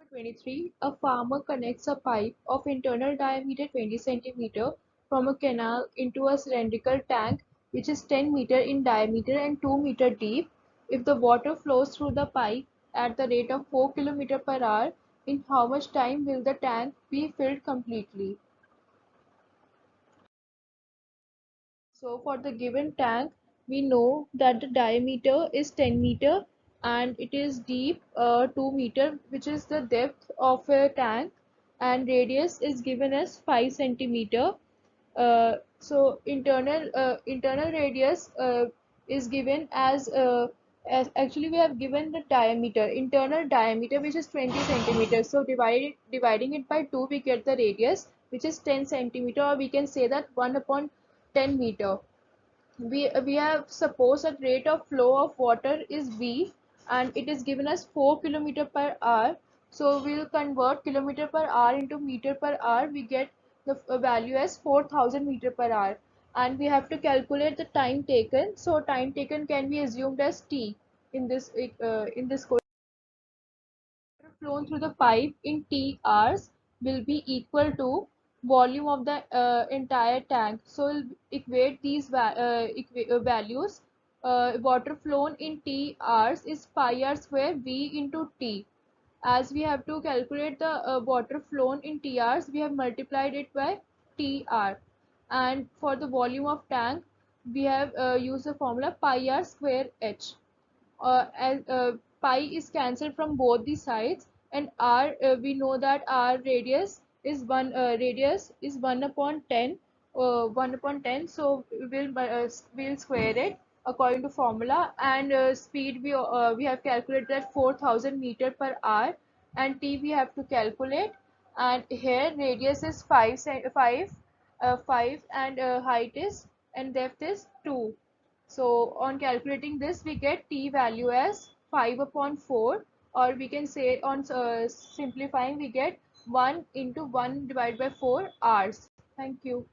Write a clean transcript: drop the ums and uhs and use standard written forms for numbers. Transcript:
23, a farmer connects a pipe of internal diameter 20 centimeter from a canal into a cylindrical tank which is 10 meter in diameter and 2 meter deep. If the water flows through the pipe at the rate of 4 km per hour, in how much time will the tank be filled completely? So for the given tank, we know that the diameter is 10 meter and it is deep 2 meter, which is the depth of a tank, and radius is given as 5 centimeter. So internal radius is given as actually we have given the diameter, internal diameter, which is 20 centimeters. So dividing it by 2, we get the radius, which is 10 centimeter, or we can say that 1 upon 10 meter. We have suppose that rate of flow of water is V and it is given as 4 kilometer per hour. So we will convert kilometer per hour into meter per hour. We get the value as 4000 meter per hour, and we have to calculate the time taken. So time taken can be assumed as T in this question. Water flown through the pipe in T hours will be equal to volume of the entire tank. So we'll equate these values. Water flown in T hours is pi r square V into T. As we have to calculate the water flown in T hours, we have multiplied it by T R. And for the volume of tank, we have used the formula pi r square H. As pi is cancelled from both the sides, and r, we know that r radius is 1 upon 10, 1 upon 10. So we'll square it according to formula. And speed, we have calculated at 4000 meter per hour, and t we have to calculate. And here radius is 5, and height is, and depth is 2. So on calculating this, we get t value as 5 upon 4, or we can say on simplifying, we get 1 into 1 divided by 4 hours. Thank you.